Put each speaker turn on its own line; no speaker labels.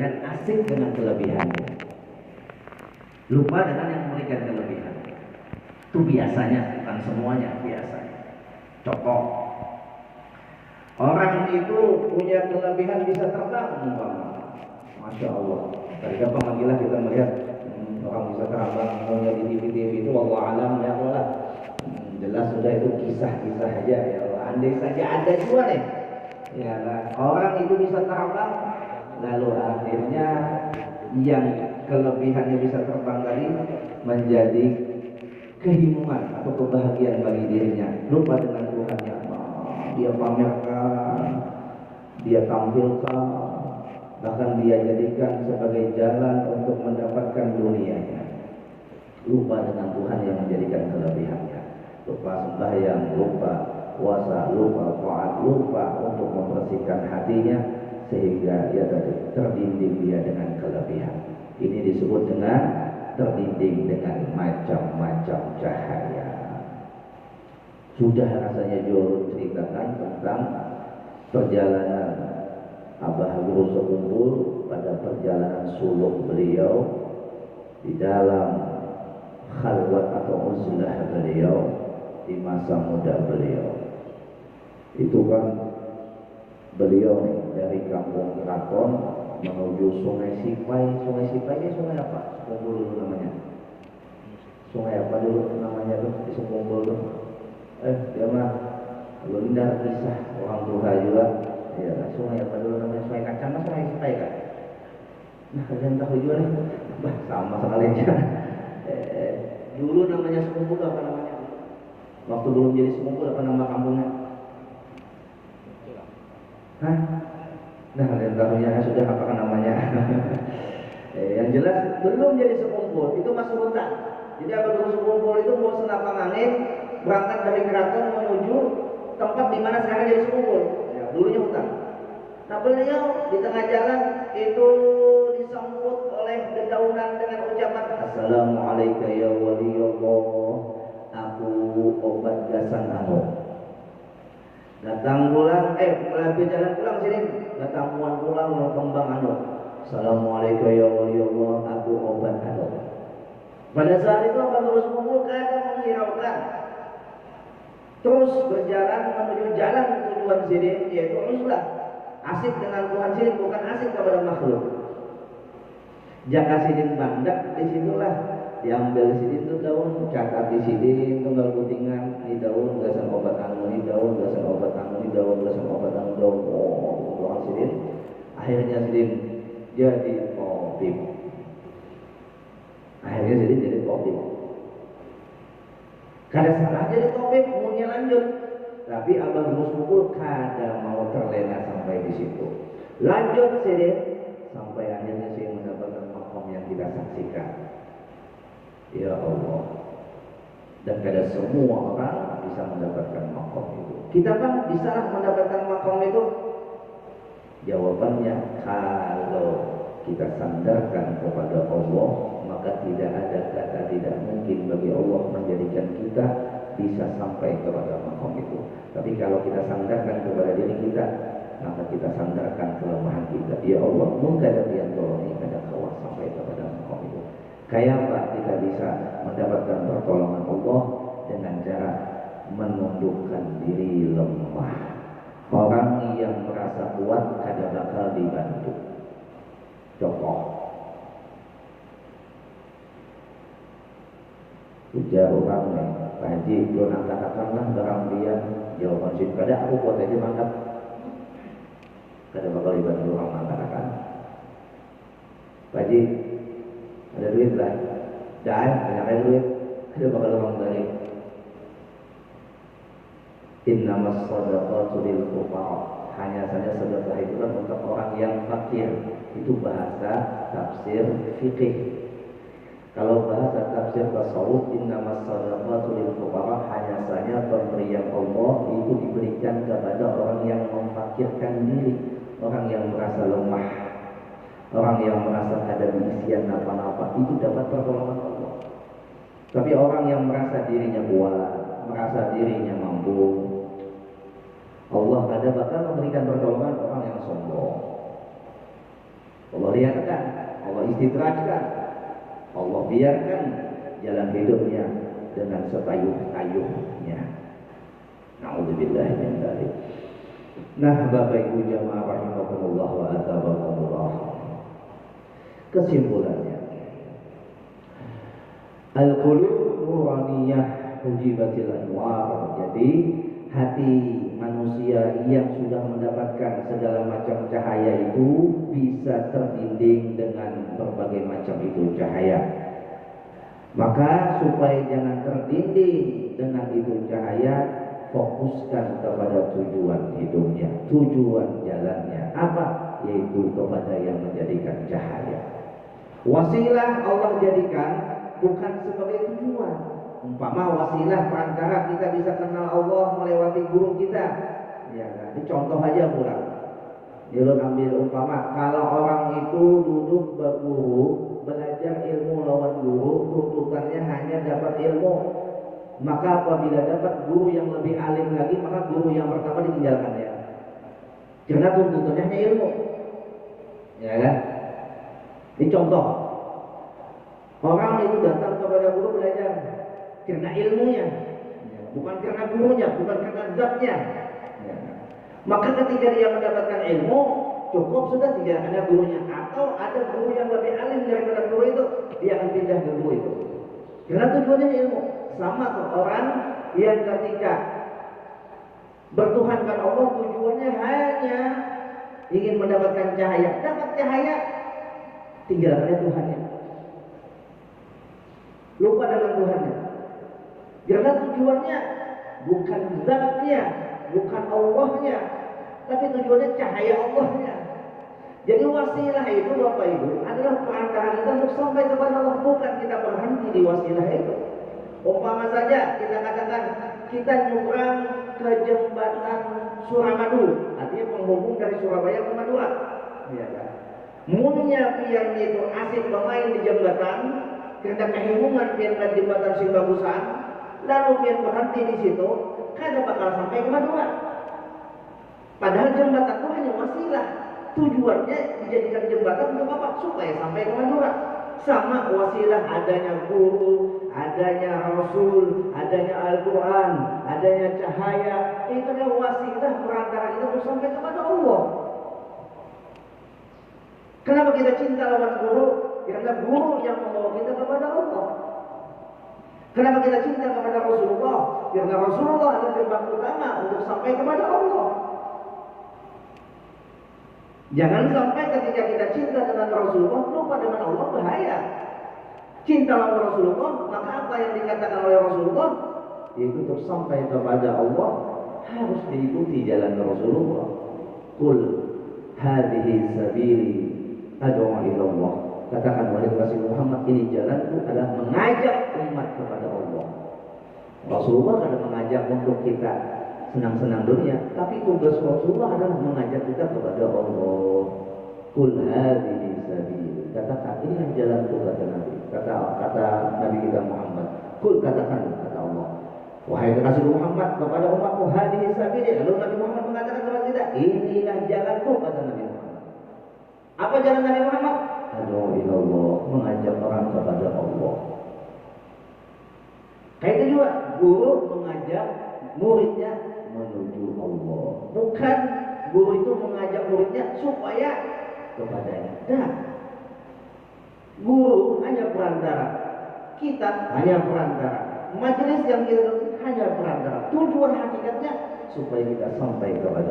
kelebihan, asik dengan kelebihannya, lupa dengan yang memberikan kelebihan. Itu biasanya, bukan semuanya, biasanya. Contoh, orang itu punya kelebihan bisa terbang, Masya Allah. Tadi panggilan kita melihat orang bisa terbang, maunya di TV itu, wallahu alam ya Allah. Jelas sudah itu kisah-kisah aja ya Allah. Andai saja ada juga nih, ya lah. Orang itu bisa terbang, lalu akhirnya yang kelebihannya bisa terbang tadi menjadi kehidupan atau kebahagiaan bagi dirinya, lupa dengan Tuhannya. Dia pamerkan, dia tampilkan, bahkan dia jadikan sebagai jalan untuk mendapatkan dunianya. Lupa dengan Tuhan yang menjadikan kelebihannya. Lupa sembahyang, lupa puasa, lupa taat, lupa untuk membersihkan hatinya, sehingga dia terdinding dia dengan kelebihan. Ini disebut dengan terdinding dengan macam-macam cahaya. Sudah rasanya Jurun ceritakan tentang perjalanan Abah Guru Sekumpul pada perjalanan suluk beliau di dalam khalwat atau uzlah beliau di masa muda beliau. Itu kan beliau nih dari kampung Keraton menuju Sungai Sipai. Sungai Sipai ini sungai apa? Sekumpul dulu namanya. Sungai apa dulu namanya tuh di Sekumpul tuh? Dia mah belum ada kisah orang tua juga. Ya, sungai apa dulu namanya? Sungai Kacang, Sungai Sipai kan? Nah, kalian tahu juga nih? Bah, sama sekali aja. Dulu namanya Sekumpul apa namanya? Waktu belum jadi Sekumpul apa nama kampungnya? Hah? Nah, kalian tahunya sudah apakah namanya? Yang jelas belum jadi Sekumpul, itu masih hutan. Jadi Abah Guru Sekumpul itu mau senapang angin berangkat dari keraton menuju tempat di mana sekarang jadi Sekumpul. Ya, dulunya hutan. Nah, beliau di tengah jalan itu disambut oleh dedaunan dengan ucapan Assalamualaikum ya waliyullah, aku obat gasan anu. Datang pulang, melaju jalan pulang sini. Datang pulang mau kembang anu. Assalamualaikum ya waliyullah, aku obat anu. Pada saat itu Abah Guru Sekumpul kadang menghiraukan, terus berjalan menuju jalan tujuan sini, yaitu uzlah. Asik dengan Tuhan sini, bukan asik kepada makhluk. Jaka sidin bandak, disitulah diambil sidin itu daun, catat di sidin, tunggal putingan, di daun, gasan obat anu, di daun, gasan obat anu, di daun, gasan obat anu, daun, tuang sidin. Akhirnya sidin jadi tabib. Akhirnya sidin jadi tabib. Kada salah jadi tabib, umurnya lanjut. Tapi Abah Guru Sekumpul kada mau terlena sampai di situ. Lanjut sidin sampai akhirnya saya mendapatkan makom yang kita saksikan. Ya Allah. Dan kada semua orang bisa mendapatkan makom itu. Kita kan bisa mendapatkan makom itu? Jawabannya, kalau kita sandarkan kepada Allah, maka tidak ada kata tidak mungkin bagi Allah menjadikan kita bisa sampai kepada makom itu. Tapi kalau kita sandarkan kepada diri kita, maka kita sandarkan kelemahan kita. Ya Allah, mungkada pian tolongi kada kawas sampai kepada makom itu. Kayak apa kita bisa mendapatkan pertolongan Allah? Dengan cara menundukkan diri lemah. Orang yang merasa kuat kada bakal dibantu. Contoh, ujar orang nih, Pak Haji, belum katakanlah barang dia jawaban sih kada aku buat aja mangkat. Kada bakal dibantu orang mengatakan. Pak Haji, ada duit lah, banyak duit, kada bakal orang dari. Innamas shadaqatu lil fuqara. Hanya saja sedekah itu kan untuk orang yang fakir. Itu bahasa tafsir fikih. Kalau bahasa tafsir tasawuf, innamas shadaqatu lil fuqara, hanya saja pemberian Allah itu diberikan kepada orang yang memfakirkan diri, orang yang merasa lemah, orang yang merasa ada isian apa-apa, itu dapat pertolongan Allah. Tapi orang yang merasa dirinya kuat, merasa dirinya mampu, Allah kada bakal memberikan pertolongan orang yang sombong. Allah lihatkan, Allah istidrajkan, Allah biarkan jalan hidupnya dengan setayuh-tayuhnya. Na'udzubillah min dzalik. Nah, Bapak Ibu jamaah rahimakumullah wa athabakumullah. Kesimpulannya, al-qulub nuraniyah hujibatil anwar. Jadi hati manusia yang sudah mendapatkan segala macam cahaya itu bisa terbimbing dengan berbagai macam itu cahaya. Maka supaya jangan terbimbing dengan itu cahaya, fokuskan kepada tujuan hidupnya, tujuan jalannya apa? Yaitu kepada yang menjadikan cahaya. Wasilah Allah jadikan bukan sebagai tujuan. Umpama wasilah perantara kita bisa kenal Allah melewati guru kita. Ya, ini contoh aja pulang. Jangan ambil umpama kalau orang itu duduk berguru, belajar ilmu lawan guru, tuntutannya hanya dapat ilmu. Maka apabila dapat guru yang lebih alim lagi, maka guru yang pertama ditinggalkan ya. Karena tuntutannya hanya ilmu. Ya kan? Ini contoh. Orang itu datang kepada guru belajar karena ilmunya, bukan karena gurunya, bukan karena zatnya. Ya. Maka ketika dia mendapatkan ilmu, cukup sudah, tidak ada gurunya. Atau ada guru yang lebih alim daripada guru itu, dia akan pindah ke guru itu. Karena tujuannya ilmu. Sama tuh orang yang ketika bertuhankan Allah, tujuannya hanya ingin mendapatkan cahaya. Dapat cahaya, tinggalkannya Tuhannya. Lupa dengan Tuhannya. Karena tujuannya bukan zatnya, bukan Allahnya, tapi tujuannya cahaya Allahnya. Jadi wasilah itu Bapak Ibu adalah perantara kita untuk sampai kepada Allah, bukan kita berhenti di wasilah itu. Umpama saja kita katakan kita nyebrang ke jembatan Suramadu, artinya penghubung dari Surabaya ke Madura. Ya kan? Munnya pian itu asik bermain di jembatan, karena kehubungan pian ke jembatan Simbagusan, lalu pian berhenti di situ, kada bakal sampai ke Madura. Padahal jembatan itu hanya wasilah. Tujuannya dijadikan jembatan untuk apa? Supaya sampai ke Madura. Sama wasilah adanya guru, adanya Rasul, adanya Al-Quran, adanya cahaya. Itu adalah wasilah perantara kita untuk sampai kepada Allah. Kenapa kita cinta lawan guru? Karena guru yang membawa kita kepada Allah. Kenapa kita cinta kepada Rasulullah? Karena Rasulullah adalah gerbang utama untuk sampai kepada Allah. Jangan sampai ketika kita cinta dengan Rasulullah lupa dengan Allah, bahaya. Cinta dengan Rasulullah, maka apa yang dikatakan oleh Rasulullah itu untuk sampai kepada Allah harus diikuti jalan Rasulullah. Qul hadhihi sabili ad'u ila Allah. Katakan oleh Rasul Muhammad, ini jalanku adalah mengajak umat kepada Allah. Rasulullah kadang mengajak untuk kita senang-senang dunia, tapi tugas Rasulullah adalah mengajak kita kepada Allah. Qul hadhihi sabili. Katakan ini jalanku, kata Nabi. Kata Nabi kita Muhammad. Qul, katakan, kata Allah, wahai Rasul Muhammad kepada umatku, hadhihi sabili. Lalu Nabi Muhammad mengatakan kepada kita, inilah jalanku, kata Nabi Muhammad. Apa jalan Nabi Muhammad? Ad'u ila Allah, mengajak orang kepada Allah. Kayak itu juga guru mengajak muridnya menuju Allah. Bukan guru itu mengajak muridnya supaya kepadanya. Nah, guru hanya perantara, kita hanya perantara, majelis yang kita hanya perantara. Tujuan hakikatnya supaya kita sampai kepada